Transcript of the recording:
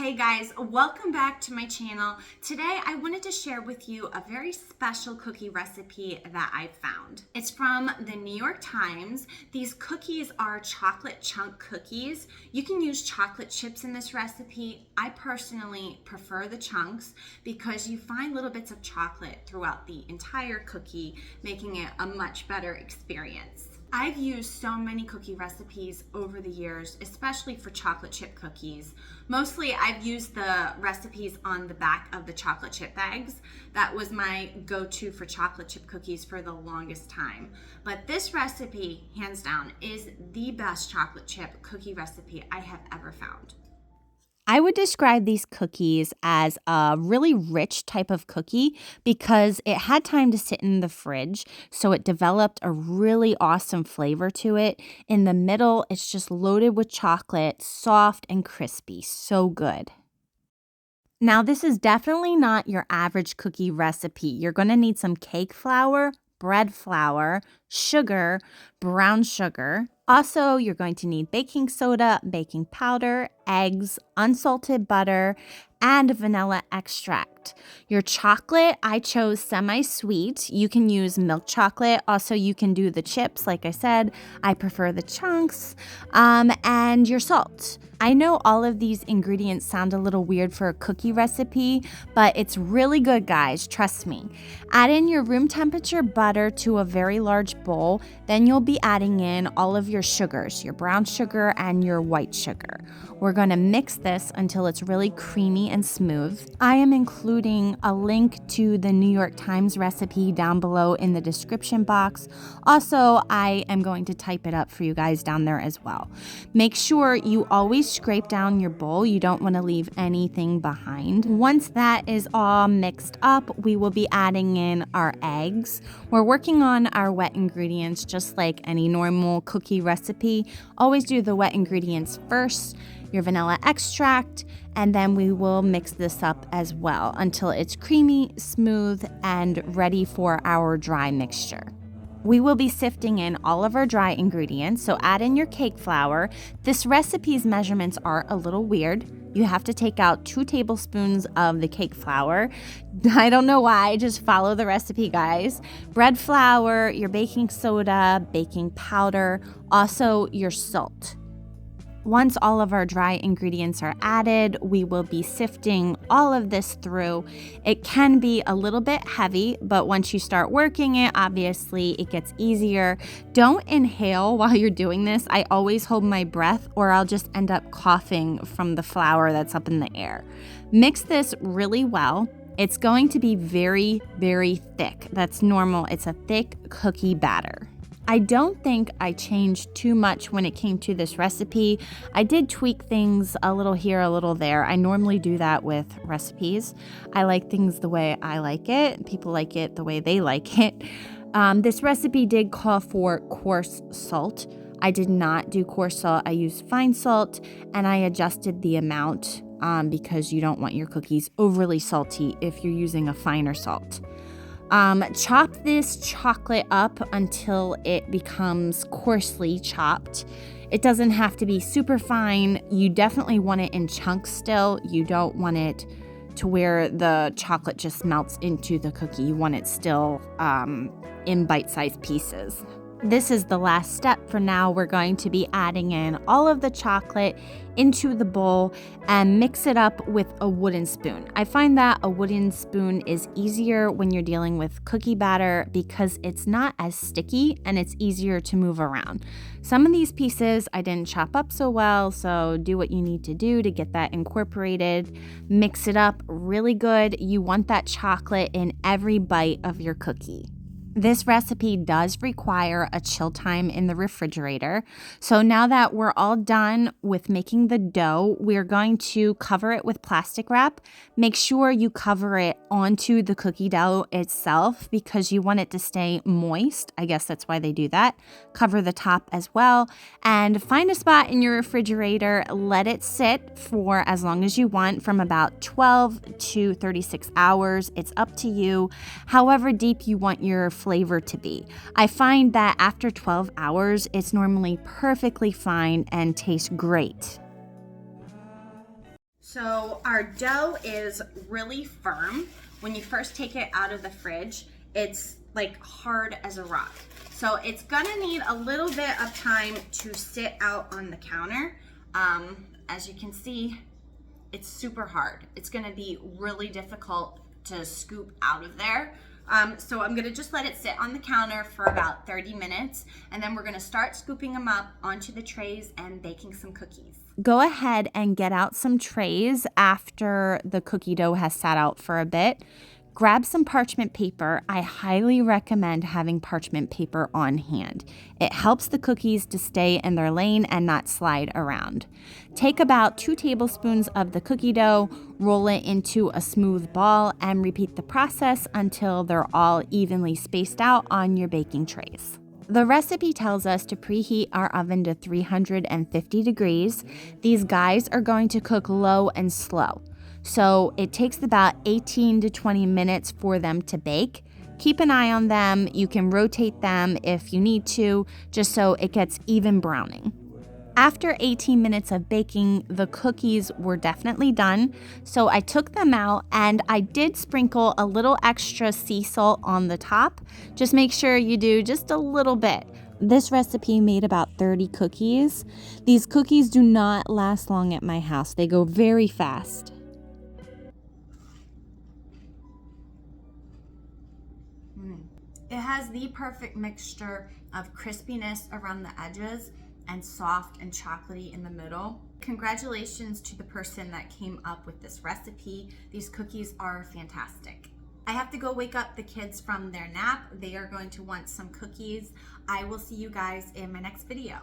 Hey guys, welcome back to my channel. Today I wanted to share with you a very special cookie recipe that I found. It's from the New York Times. These cookies are chocolate chunk cookies. You can use chocolate chips in this recipe. I personally prefer the chunks because you find little bits of chocolate throughout the entire cookie, making it a much better experience. I've used so many cookie recipes over the years, especially for chocolate chip cookies. Mostly I've used the recipes on the back of the chocolate chip bags. That was my go-to for chocolate chip cookies for the longest time. But this recipe, hands down, is the best chocolate chip cookie recipe I have ever found. I would describe these cookies as a really rich type of cookie because it had time to sit in the fridge, so it developed a really awesome flavor to it. In the middle, it's just loaded with chocolate, soft and crispy. So good. Now, this is definitely not your average cookie recipe. You're going to need some cake flour, bread flour, sugar, brown sugar. Also, you're going to need baking soda, baking powder, eggs, unsalted butter, and vanilla extract. Your chocolate, I chose semi-sweet. You can use milk chocolate. Also, you can do the chips. Like I said, I prefer the chunks. And your salt. I know all of these ingredients sound a little weird for a cookie recipe, but it's really good, guys. Trust me. Add in your room temperature butter to a very large bowl. Then you'll be adding in all of your sugars, your brown sugar and your white sugar. We're going to mix this until it's really creamy and smooth. I am including a link to the New York Times recipe down below in the description box. Also, I am going to type it up for you guys down there as well. Make sure you always scrape down your bowl. You don't want to leave anything behind. Once that is all mixed up, we will be adding in our eggs. We're working on our wet ingredients just like any normal cookie recipe. Always do the wet ingredients first, your vanilla extract, and then we will mix this up as well until it's creamy, smooth, and ready for our dry mixture. We will be sifting in all of our dry ingredients, so add in your cake flour. This recipe's measurements are a little weird. You have to take out 2 tablespoons of the cake flour. I don't know why, just follow the recipe, guys. Bread flour, your baking soda, baking powder, also your salt. Once all of our dry ingredients are added, we will be sifting all of this through. It can be a little bit heavy, but once you start working it, obviously it gets easier. Don't inhale while you're doing this. I always hold my breath or I'll just end up coughing from the flour that's up in the air. Mix this really well. It's going to be very, very thick. That's normal. It's a thick cookie batter. I don't think I changed too much when it came to this recipe. I did tweak things a little here, a little there. I normally do that with recipes. I like things the way I like it. People like it the way they like it. This recipe did call for coarse salt. I did not do coarse salt. I used fine salt, and I adjusted the amount because you don't want your cookies overly salty if you're using a finer salt. Chop this chocolate up until it becomes coarsely chopped. It doesn't have to be super fine. You definitely want it in chunks still. You don't want it to where the chocolate just melts into the cookie. You want it still in bite-sized pieces. This is the last step. For now, we're going to be adding in all of the chocolate into the bowl and mix it up with a wooden spoon. I find that a wooden spoon is easier when you're dealing with cookie batter because it's not as sticky and it's easier to move around. Some of these pieces I didn't chop up so well, so do what you need to do to get that incorporated. Mix it up really good. You want that chocolate in every bite of your cookie. This recipe does require a chill time in the refrigerator. So now that we're all done with making the dough, we're going to cover it with plastic wrap. Make sure you cover it onto the cookie dough itself because you want it to stay moist. I guess that's why they do that. Cover the top as well and find a spot in your refrigerator. Let it sit for as long as you want, from about 12 to 36 hours. It's up to you, however deep you want your flavor to be. I find that after 12 hours, it's normally perfectly fine and tastes great. So our dough is really firm. When you first take it out of the fridge, it's like hard as a rock. So it's gonna need a little bit of time to sit out on the counter. As you can see, it's super hard. It's gonna be really difficult to scoop out of there. So I'm gonna just let it sit on the counter for about 30 minutes, and then we're gonna start scooping them up onto the trays and baking some cookies. Go ahead and get out some trays after the cookie dough has sat out for a bit. Grab some parchment paper. I highly recommend having parchment paper on hand. It helps the cookies to stay in their lane and not slide around. Take about 2 tablespoons of the cookie dough, roll it into a smooth ball, and repeat the process until they're all evenly spaced out on your baking trays. The recipe tells us to preheat our oven to 350 degrees. These guys are going to cook low and slow. So it takes about 18 to 20 minutes for them to bake. Keep an eye on them. You can rotate them if you need to, just so it gets even browning. After 18 minutes of baking, the cookies were definitely done. So I took them out and I did sprinkle a little extra sea salt on the top. Just make sure you do just a little bit. This recipe made about 30 cookies. These cookies do not last long at my house. They go very fast. It has the perfect mixture of crispiness around the edges and soft and chocolatey in the middle. Congratulations to the person that came up with this recipe. These cookies are fantastic. I have to go wake up the kids from their nap. They are going to want some cookies. I will see you guys in my next video.